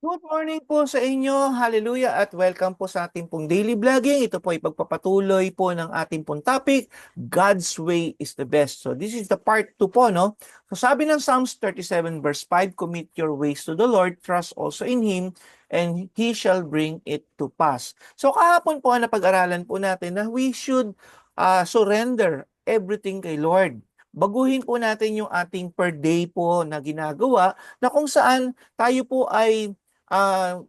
Good morning po sa inyo. Hallelujah at welcome po sa ating pong daily vlogging. Ito po ay pagpapatuloy po ng ating pong topic, God's way is the best. So this is the part 2 po, no? So sabi ng Psalms 37 verse 5, commit your ways to the Lord, trust also in Him, and He shall bring it to pass. So kahapon po napag-aralan po natin na we should surrender everything kay Lord. Baguhin po natin yung ating per day po na ginagawa na kung saan tayo po ay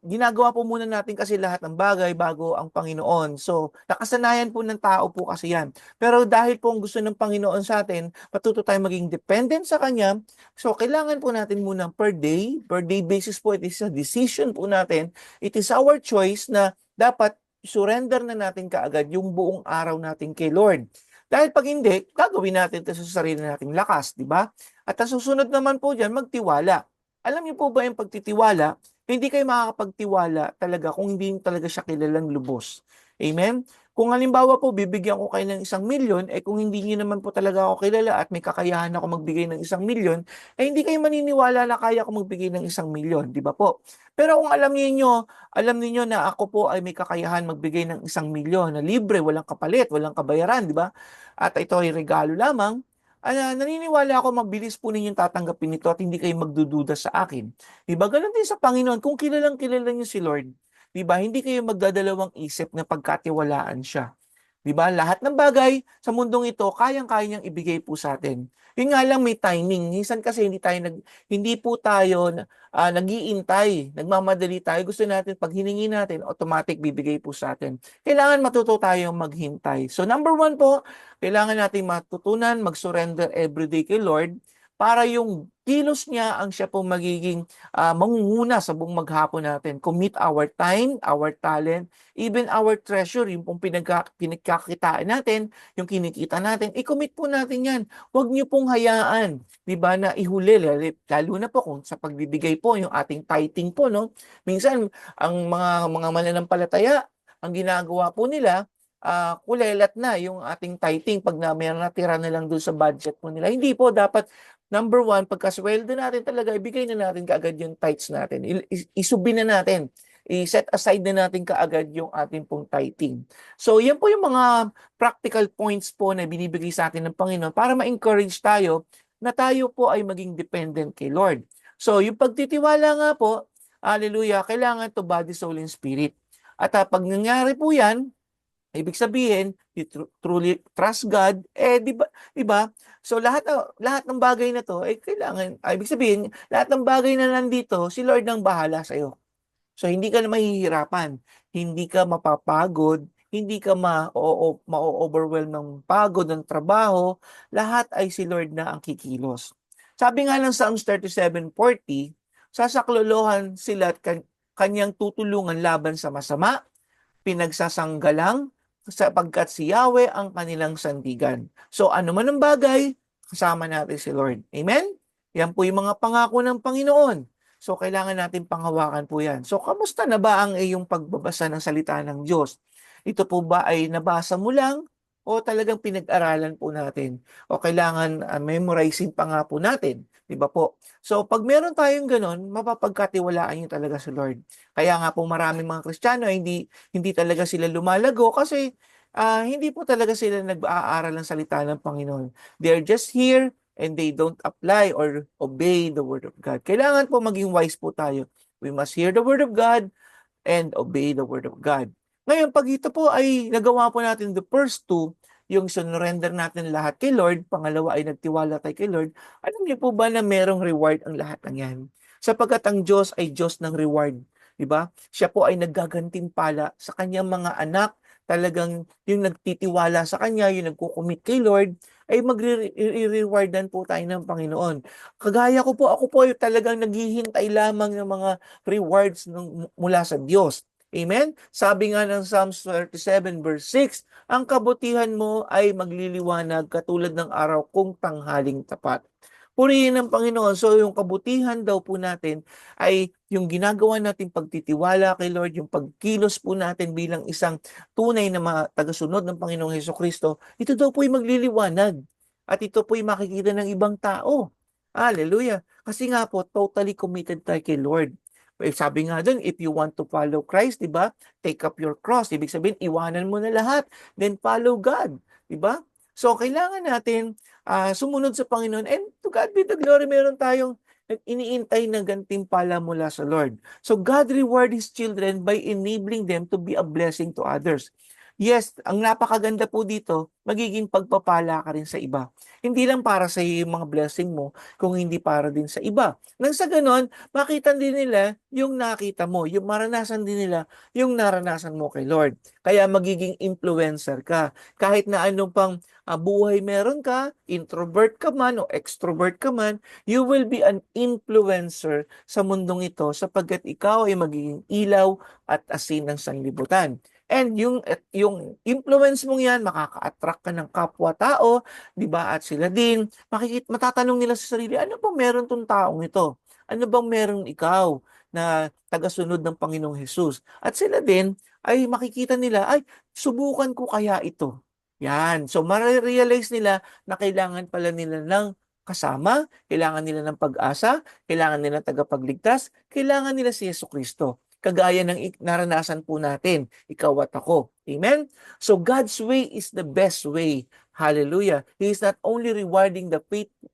ginagawa po muna natin kasi lahat ng bagay bago ang Panginoon. So, nakasanayan po ng tao po kasi yan. Pero dahil po ang gusto ng Panginoon sa atin, patuto tayo maging dependent sa Kanya. So, kailangan po natin muna per day basis po, it is a decision po natin. It is our choice na dapat surrender na natin kaagad yung buong araw natin kay Lord. Dahil pag hindi, gagawin natin ito sa sarili nating lakas, di ba? At ang susunod naman po dyan, magtiwala. Alam niyo po ba yung pagtitiwala? Hindi kayo makakapagtiwala talaga kung hindi talaga siya kilalang lubos. Amen? Kung halimbawa po, bibigyan ko kayo ng 1,000,000, kung hindi niyo naman po talaga ako kilala at may kakayahan ako magbigay ng 1,000,000, hindi kayo maniniwala na kaya ko magbigay ng 1,000,000, di ba po? Pero kung alam niyo na ako po ay may kakayahan magbigay ng 1,000,000 na libre, walang kapalit, walang kabayaran, di ba? At ito ay regalo lamang, naniniwala ako mabilis po ninyong tatanggapin ito at hindi kayo magdududa sa akin. 'Di ba? Ganoon din sa Panginoon. Kung kilalang kilala niyo si Lord, 'di ba? Hindi kayo magdadalawang isip na pagkatiwalaan siya. 'Di ba? Lahat ng bagay sa mundong ito, kayang-kaya niyang ibigay po sa atin. Yun nga lang may timing. Minsan kasi hindi po tayo nag-iintay, nagmamadali tayo. Gusto natin pag hiningi natin, automatic bibigay po sa atin. Kailangan matuto tayong maghintay. So number one po, kailangan natin matutunan mag-surrender everyday kay Lord para yung kilos niya ang siya po magiging mangunguna sa buong maghapon natin. Commit our time, our talent, even our treasure, yung pong pinagkakitaan natin, yung kinikita natin, i-commit po natin yan. Huwag niyo pong hayaan, di ba, na ihuli, lalo na po kung sa pagbibigay po, yung ating tithing po, no? Minsan, ang mga mananampalataya, ang ginagawa po nila, kulelat na yung ating tithing pag na may natira na lang doon sa budget po nila. Hindi po, dapat number one, pagkasweldo natin talaga, ibigay na natin kaagad yung tithes natin. Isubi na natin. I-set aside na natin kaagad yung ating pong tithing. So, yan po yung mga practical points po na binibigay sa atin ng Panginoon para ma-encourage tayo na tayo po ay maging dependent kay Lord. So, yung pagtitiwala nga po, hallelujah, kailangan to body, soul, and spirit. At pag nangyari po yan, ibig sabihin, you truly trust God, di ba? So lahat ng bagay na to kailangan, ibig sabihin, lahat ng bagay na nandito, si Lord ang bahala sa iyo. So hindi ka na mahihirapan, hindi ka mapapagod, hindi ka ma-overwhelm ng pagod ng trabaho, lahat ay si Lord na ang kikilos. Sabi nga ng Psalms 37:40, sasaklolohan sila at kanyang tutulungan laban sa masama, pinagsasanggalang sapagkat si Yahweh ang kanilang sandigan. So ano man ang bagay, kasama natin si Lord. Amen? Yan po yung mga pangako ng Panginoon. So kailangan natin panghawakan po yan. So kamusta na ba ang iyong pagbabasa ng salita ng Diyos? Ito po ba ay nabasa mo lang o talagang pinag-aralan po natin? O kailangan memorizing pa nga po natin? Di ba po? So pag meron tayong ganun, mapapagkatiwalaan niyo talaga si Lord. Kaya nga po maraming mga Kristiyano ay hindi talaga sila lumalago kasi hindi po talaga sila nag-aaral ng salita ng Panginoon. They're just here and they don't apply or obey the Word of God. Kailangan po maging wise po tayo. We must hear the Word of God and obey the Word of God. Ngayon, pag ito po ay nagawa po natin the first two, yung surrender natin lahat kay Lord, pangalawa ay nagtiwala tayo kay Lord, alam niyo po ba na merong reward ang lahat ng yan? Sapagkat ang Diyos ay Diyos ng reward. Diba? Siya po ay naggagantimpala sa kanyang mga anak, talagang yung nagtitiwala sa kanya, yung nagkukumit kay Lord, ay magre-rewardan po tayo ng Panginoon. Kagaya ko po, ako po ay talagang naghihintay lamang ng mga rewards mula sa Diyos. Amen? Sabi nga ng Psalms 37 verse 6, ang kabutihan mo ay magliliwanag katulad ng araw kung tanghaling tapat. Purihin ng Panginoon. So yung kabutihan daw po natin ay yung ginagawa natin pagtitiwala kay Lord, yung pagkilos po natin bilang isang tunay na tagasunod ng Panginoong Hesukristo, ito daw po ay magliliwanag. At ito po ay makikita ng ibang tao. Hallelujah. Kasi nga po, totally committed tayo kay Lord. Sabi nga dun, if you want to follow Christ, di ba? Take up your cross. Ibig sabihin, iwanan mo na lahat. Then follow God. Di ba? So, kailangan natin sumunod sa Panginoon. And to God be the glory, meron tayong iniintay na gantimpala mula sa Lord. So, God reward His children by enabling them to be a blessing to others. Yes, ang napakaganda po dito, magiging pagpapala ka rin sa iba. Hindi lang para sa iyo yung mga blessing mo, kung hindi para din sa iba. Nang sa ganon, makita din nila yung nakita mo, yung maranasan din nila yung naranasan mo kay Lord. Kaya magiging influencer ka. Kahit na anong pang buhay meron ka, introvert ka man o extrovert ka man, you will be an influencer sa mundong ito sapagkat ikaw ay magiging ilaw at asin ng sanlibutan. And yung influence mong yan, makaka-attract ka ng kapwa-tao, di ba? At sila din, matatanong nila sa sarili, ano bang meron tong taong ito? Ano bang meron ikaw na tagasunod ng Panginoong Hesus? At sila din, ay makikita nila, ay, subukan ko kaya ito. Yan. So, ma-realize nila na kailangan pala nila ng kasama, kailangan nila ng pag-asa, kailangan nila ng tagapagligtas, kailangan nila si Jesucristo. Kagaya ng naranasan po natin, ikaw at ako. Amen? So God's way is the best way. Hallelujah. He is not only rewarding the faithful,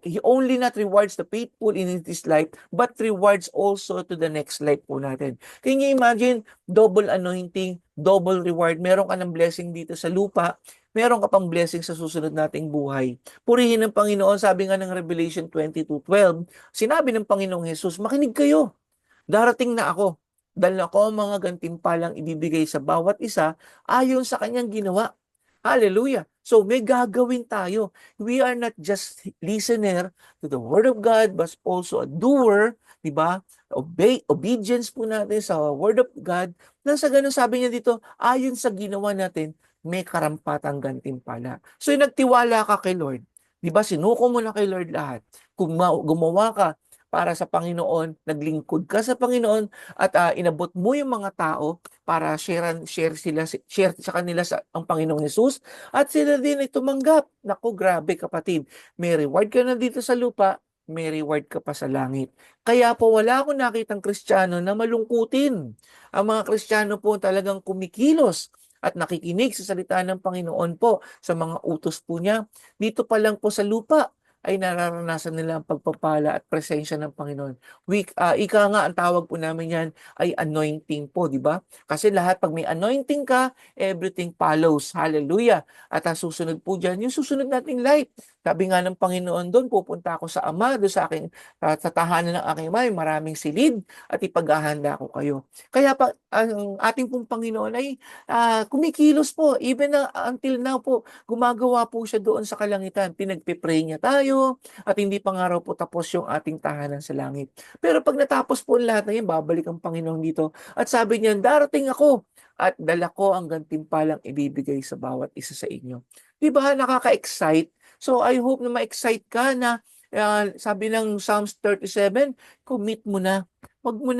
He only not rewards the faithful in this life, but rewards also to the next life po natin. Can you imagine, double anointing, double reward, meron ka ng blessing dito sa lupa, meron ka pang blessing sa susunod nating buhay. Purihin ng Panginoon, sabi nga ng Revelation 22:12, sinabi ng Panginoong Jesus, makinig kayo, darating na ako. Dahil ako ang mga gantimpalang ibibigay sa bawat isa ayon sa kanyang ginawa. Hallelujah. So may gagawin tayo. We are not just listener to the Word of God, but also a doer, di ba? Obedience po natin sa Word of God. Nang sa ganun sabi niya dito, ayon sa ginawa natin, may karampatang gantimpala. So nagtiwala ka kay Lord. Di ba? Sinuko mo na kay Lord lahat. Kung gumawa ka para sa Panginoon, naglingkod ka sa Panginoon at inabot mo yung mga tao para share sa kanila ang Panginoong Hesus at sila din ay tumanggap. Naku, grabe kapatid. May reward ka na dito sa lupa, may reward ka pa sa langit. Kaya po wala akong nakitang Kristiyano na malungkutin. Ang mga Kristiyano po talagang kumikilos at nakikinig sa salita ng Panginoon po sa mga utos po niya. Dito pa lang po sa lupa ay nararanasan nila ang pagpapala at presensya ng Panginoon. Ika nga, ang tawag po namin yan ay anointing po, di ba? Kasi lahat, pag may anointing ka, everything follows. Hallelujah. At ang susunod po dyan, yung susunod nating life. Sabi nga ng Panginoon doon, pupunta ako sa Ama, doon sa aking sa tahanan ng aking Ama, maraming silid at ipaghahanda ko kayo. Kaya ang ating pong Panginoon ay kumikilos po. Even until now po, gumagawa po siya doon sa kalangitan. Pinagpipray niya tayo at hindi pa nga raw po tapos yung ating tahanan sa langit. Pero pag natapos po lahat na yan, babalik ang Panginoon dito. At sabi niya, darating ako at dala ko ang gantimpalang ibibigay sa bawat isa sa inyo. Di ba? Nakaka-excite. So I hope na ma-excite ka na sabi ng Psalms 37, commit mo na. Wag mo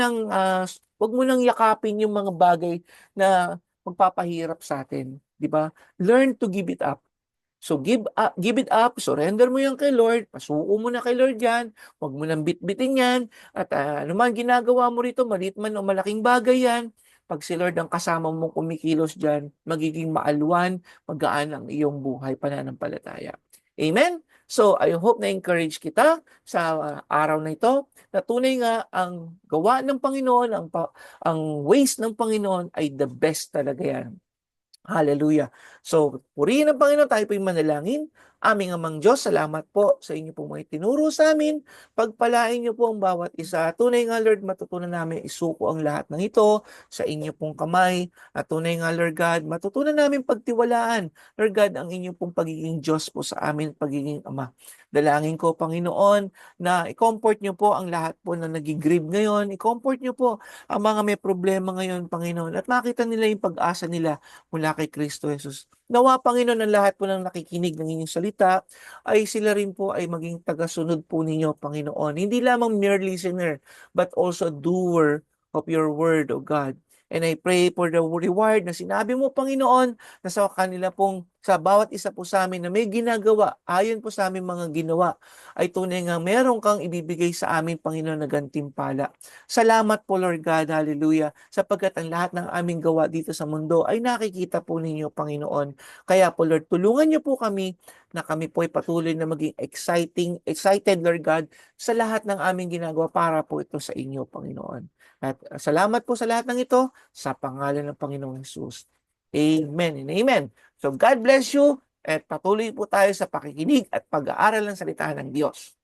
nang yakapin yung mga bagay na magpapahirap sa atin, di ba? Learn to give it up. So give it up, surrender mo yan kay Lord, pasuko mo na kay Lord yan, huwag mo nang bitbitin yan, at ano man ginagawa mo rito, maliit man o malaking bagay yan, pag si Lord ang kasama mong kumikilos dyan, magiging maalwan, magaan ang iyong buhay pananampalataya. Amen? So, I hope na-encourage kita sa araw na ito na tunay nga ang gawa ng Panginoon, ang ways ng Panginoon ay the best talaga yan. Hallelujah. So, purihin ang Panginoon, tayo po'y manalangin. Aming Amang Diyos, salamat po sa inyo pong mga tinuro sa amin. Pagpalain niyo po ang bawat isa. Tunay nga, Lord, matutunan namin isuko ang lahat ng ito sa inyo pong kamay. At tunay nga, Lord God, matutunan namin pagtiwalaan, Lord God, ang inyo pong pagiging Diyos po sa amin, pagiging Ama. Dalangin ko, Panginoon, na i-comfort niyo po ang lahat po na nagigrieve ngayon. I-comfort niyo po ang mga may problema ngayon, Panginoon. At makita nila yung pag-asa nila mula kay Kristo Jesus. Nawa, Panginoon, ang lahat po ng nakikinig ng inyong salita ay sila rin po ay maging tagasunod po ninyo, Panginoon. Hindi lamang mere listener, but also doer of your word, O God. And I pray for the reward na sinabi mo, Panginoon, na sa kanila pong sa bawat isa po sa amin na may ginagawa, ayon po sa aming mga ginawa, ay tunay nga meron kang ibibigay sa amin, Panginoon, na gantimpala. Salamat po, Lord God, hallelujah, sapagkat ang lahat ng aming gawa dito sa mundo ay nakikita po ninyo, Panginoon. Kaya po, Lord, tulungan niyo po kami na kami po ay patuloy na maging excited, Lord God, sa lahat ng aming ginagawa para po ito sa inyo, Panginoon. At salamat po sa lahat ng ito sa pangalan ng Panginoong Hesus. Amen and amen. So God bless you at patuloy po tayo sa pakikinig at pag-aaral ng salita ng Diyos.